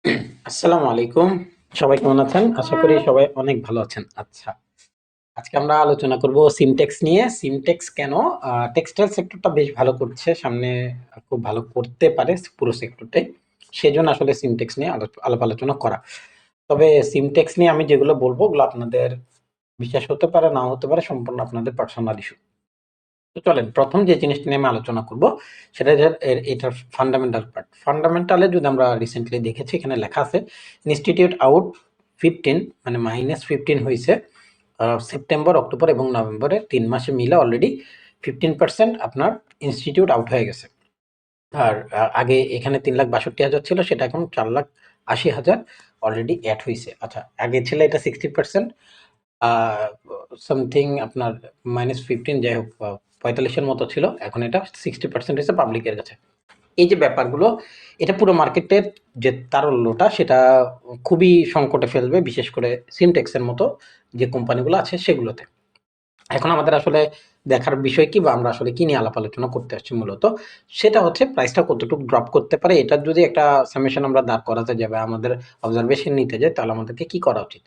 আসসালামু আলাইকুম। সবাই কেমন আছেন? আশা করি সবাই অনেক ভালো আছেন। আচ্ছা, আজকে আমরা আলোচনা করব সিমটেক্স নিয়ে। সিমটেক্স কেন টেক্সটাইল সেক্টরটা বেশ ভালো করছে। সামনে খুব ভালো করতে পারে পুরো সেক্টরটাই। সেজন্য আসলে সিমটেক্স নিয়ে আলাপ আলোচনা করা। তবে সিমটেক্স নিয়ে আমি যেগুলো বলবো ওগুলো আপনাদের বিশ্বাস হতে পারে, নাও হতে পারে, সম্পূর্ণ আপনাদের পার্সোনাল ইস্যু। তো চলেন ১ম যে জিনিসটা নিয়ে আমি আলোচনা করব সেটা হচ্ছে এটার ফান্ডামেন্টাল পার্ট। ফান্ডামেন্টালে যদি আমরা রিসেন্টলি দেখেছি এখানে লেখা আছে ইনস্টিটিউট আউট 15 মানে -15 হইছে সেপ্টেম্বর, অক্টোবর এবং নভেম্বরে ৩ মাসে মিলে অলরেডি 15% আপনার ইনস্টিটিউট আউট হয়ে গেছে। আর আগে এখানে ৩,৬২,০০০ ছিল সেটা এখন ৪,৮০,০০০ অলরেডি এড হইছে। আচ্ছা, আগে ছিল এটা 60% সামথিং আপনার -15 যাই হোক ৪৫ এর মতো ছিল। এখন এটা 60% হইছে পাবলিকের কাছে। এই যে ব্যাপারগুলো এটা পুরো মার্কেটের যে তারল্যটা সেটা খুবই সংকটে ফেলবে, বিশেষ করে সিমটেক্স এর মতো যে কোম্পানিগুলো আছে সেগুলোতে। এখন আমাদের আসলে দেখার বিষয় কি বা আমরা আসলে কি নিয়ে আলাপ আলোচনা করতে আসছি মূলত সেটা হচ্ছে প্রাইসটা কতটুকু ড্রপ করতে পারে। এটার যদি একটা সামেশন আমরা দাঁড় করাতে যাবে, আমাদের অবজারভেশন নিতে যাই, তাহলে আমাদেরকে কি করা উচিত?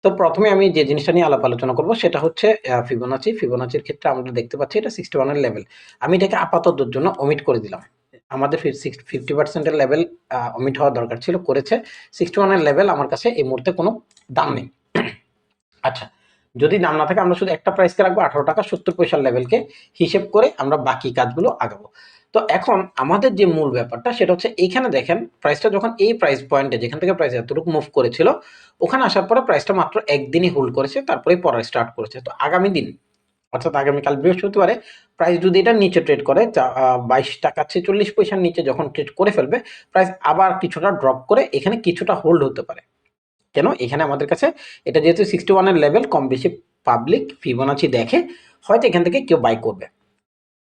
তো প্রথমে আমি যে জিনিসটা নিয়ে আলাপ আলোচনা করব সেটা হচ্ছে ফিবোনাচি। ফিবোনাচির ক্ষেত্রে আমরা দেখতে পাচ্ছি এটা 61 এর লেভেল। আমি এটাকে আপাততর জন্য ওমিট করে দিলাম। আমাদের 50% এর লেভেল ওমিট হওয়া দরকার ছিল, করেছে। 61 এর লেভেল আমার কাছে এই মুহূর্তে কোনো দাম নেই। আচ্ছা, যদি দাম না থাকে আমরা শুধু একটা প্রাইসকে রাখবো 18 টাকা 70 পয়সার লেভেলকে হিসেব করে আমরা বাকি কাজগুলো আগাবো। তো এখন আমাদের যে মূল ব্যাপারটা সেটা হচ্ছে এইখানে দেখেন প্রাইসটা যখন এই প্রাইস পয়েন্টে যেখান থেকে প্রাইস এতটুকু মুভ করেছিল ওখানে আসার পরে প্রাইসটা মাত্র একদিনই হোল্ড করেছে, তারপরে পড়া স্টার্ট করেছে। তো আগামী দিন অর্থাৎ আগামীকাল বৃহস্পতিবারে প্রাইস যদি এটা নিচে ট্রেড করে 22 টাকা 46 পয়সার নিচে যখন ট্রেড করে ফেলবে, প্রাইস আবার কিছুটা ড্রপ করে এখানে কিছুটা হোল্ড হতে পারে। কেন? এখানে আমাদের কাছে এটা যেহেতু 61 এর লেভেল, কম বেশি পাবলিক ফিবোনাচি দেখে হয়তো এখান থেকে কেউ বাই করবে।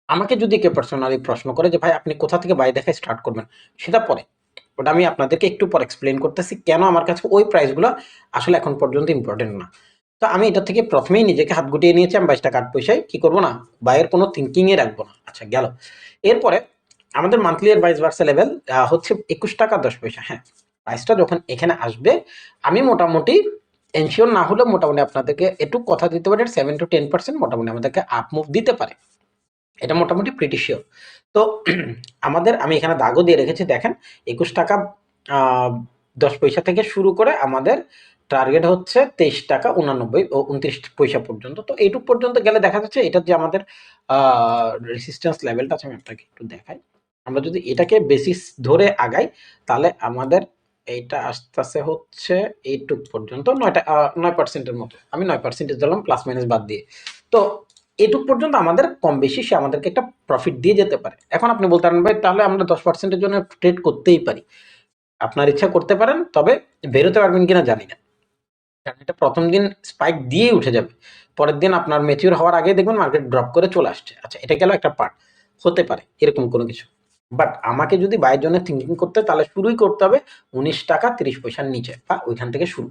আমাকে যদি কেউ পার্সোনালি প্রশ্ন করে যে ভাই আপনি কোথা থেকে বাই দেখা স্টার্ট করবেন, সেটা পরে, ওটা আমি আপনাদেরকে একটু পর এক্সপ্লেন করতেছি কেন আমার কাছে ওই প্রাইসগুলো আসলে এখন পর্যন্ত ইম্পর্টেন্ট না। তো আমি এটা থেকে প্রথমেই নিজেকে হাত গুটিয়ে নিয়েছি। আমি 22 টাকা 8 পয়সায় কি করবো না, বাইয়ের কোনো থিঙ্কিংয়ে রাখবো না। আচ্ছা, গেল। এরপরে আমাদের মান্থলি এর ভাইস ভার্সা লেভেল হচ্ছে 21 টাকা 10 পয়সা। হ্যাঁ, প্রাইসটা যখন এখানে আসবে আমি মোটামুটি এনশিওর না হলেও মোটামুটি আপনাদেরকে একটু কথা দিতে পারি 7 to 10% মোটামুটি আমাদেরকে আপ মুভ দিতে পারে। এটা মোটামুটি প্রিটি শিওর। তো আমাদের আমি এখানে দাগও দিয়ে রেখেছি দেখেন 21 টাকা 10 পয়সা থেকে শুরু করে আমাদের টার্গেট হচ্ছে 23 টাকা 89 ও 29 পয়সা পর্যন্ত। তো এইটুক পর্যন্ত গেলে দেখা যাচ্ছে এটা যে আমাদের রেসিস্ট্যান্স লেভেলটা আছে, আমি আপনাকে একটু দেখাই। আমরা যদি এটাকে বেসিস ধরে আগাই তাহলে আমাদের এইটা আসতেছে হচ্ছে এইটুক পর্যন্ত 9% মতো। আমি 9% দিলাম প্লাস মাইনাস বাদ দিয়ে। তো এটুক পর্যন্ত আমাদের কম বেশি সে আমাদেরকে একটা প্রফিট দিয়ে যেতে পারে। এখন আপনি বলতে পারেন ভাই তাহলে আমরা 10% জন্য ট্রেড করতেই পারি। আপনার ইচ্ছা করতে পারেন, তবে বেরোতে পারবেন কিনা জানি না। কারণ এটা প্রথম দিন স্পাইক দিয়েই উঠে যাবে। পরের দিন আপনার ম্যাচিউর হওয়ার আগে দেখবেন মার্কেট ড্রপ করে চলে আসছে। আচ্ছা, এটা গেল একটা পার্ট। হতে পারে এরকম কোনো কিছু। বাট আমাকে যদি বাইয়ের জন্য থিঙ্কিং করতে তাহলে শুরুই করতে হবে 19 টাকা 30 পয়সার নিচে বা ওইখান থেকে শুরু।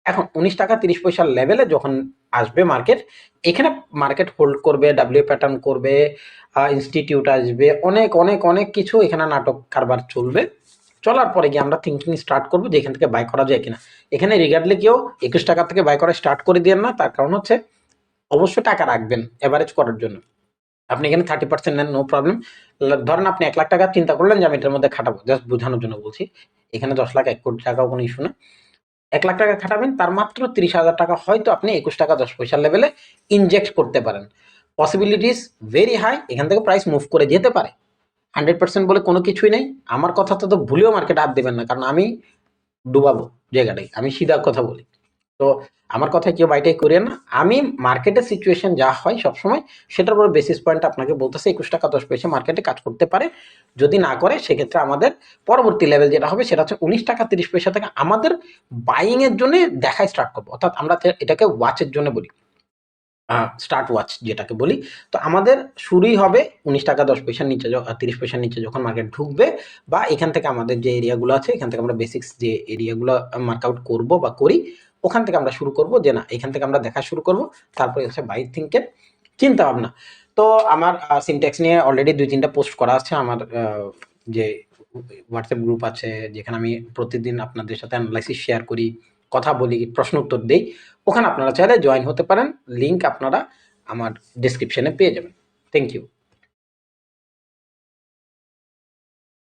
এখন 19 টাকা 30 পয়সার লেভেলে যখন আসবে মার্কেট, এখানে মার্কেট হোল্ড করবে, ডাব্লিউ প্যাটার্ন করবে, ইনস্টিটিউট আসবে, অনেক অনেক অনেক কিছু এখানে নাটক কারবার চলবে। চলার পরে গিয়ে আমরা থিঙ্কিং স্টার্ট করবো যে এখান থেকে বাই করা যায় কিনা। এখানে রিগার্ডলি কেউ 21 টাকা থেকে বাই করা স্টার্ট করে দিয়েন না, তার কারণ হচ্ছে অবশ্যই টাকা রাখবেন এভারেজ করার জন্য। আপনি এখানে 30% নেন, নো প্রবলেম। ধরেন আপনি 1 লাখ টাকা চিন্তা করলেন যে আমি এটার মধ্যে খাটাবো, জাস্ট বোঝানোর জন্য বলছি। এখানে 10 লাখ 1 কোটি টাকাও কোনো ইস্যু না। 1 লাখ টাকা খাটাবেন, তার মাত্র 30,000 টাকা হয়তো আপনি 21 টাকা 10 পয়সার লেভেলে ইনজেক্ট করতে পারেন। পসিবিলিটিস ভেরি হাই, এখান থেকে প্রাইস মুভ করে যেতে পারে। 100% বলে কোনো কিছুই নেই। আমার কথা তো ভুলেও মার্কেটে হাত দেবেন না, কারণ আমি ডুবাবো জায়গাটাই, আমি সিধা কথা বলি। তো আমার কথায় কেউ বাইটাই করিয়েন না। আমি মার্কেটের সিচুয়েশন যা হয় সবসময় সেটার উপর বেসিস পয়েন্ট আপনাকে বলতেছে 21 টাকা 10 পয়সা মার্কেটে কাজ করতে পারে। যদি না করে সেক্ষেত্রে আমাদের পরবর্তী লেভেল যেটা হবে সেটা হচ্ছে 19 টাকা 30 পয়সা থেকে আমাদের বাইং এর জন্য দেখা স্টার্ট করবো। অর্থাৎ আমরা এটাকে ওয়াচের জন্য বলি, স্টার্ট ওয়াচ যেটাকে বলি। তো আমাদের শুরুই হবে 19 টাকা 10 পয়সার নিচে, 30 পয়সার নিচে যখন মার্কেট ঢুকবে, বা এখান থেকে আমাদের যে এরিয়াগুলো আছে এখান থেকে আমরা বেসিক্স যে এরিয়াগুলো মার্ক আউট করবো বা করি, ওখান থেকে আমরা শুরু করব যে না এখান থেকে আমরা দেখা শুরু করব। তারপরে হচ্ছে বাই থিঙ্কের চিন্তা ভাবনা। তো আমার সিনট্যাক্স নিয়ে অলরেডি 2-3টা পোস্ট করা আছে আমার যে হোয়াটসঅ্যাপ গ্রুপ আছে যেখানে আমি প্রতিদিন আপনাদের সাথে অ্যানালাইসিস শেয়ার করি, কথা বলি, প্রশ্ন উত্তর দেই। ওখানে আপনারা চাইলে জয়েন হতে পারেন। লিঙ্ক আপনারা আমার ডেসক্রিপশনে পেয়ে যাবেন। Thank you.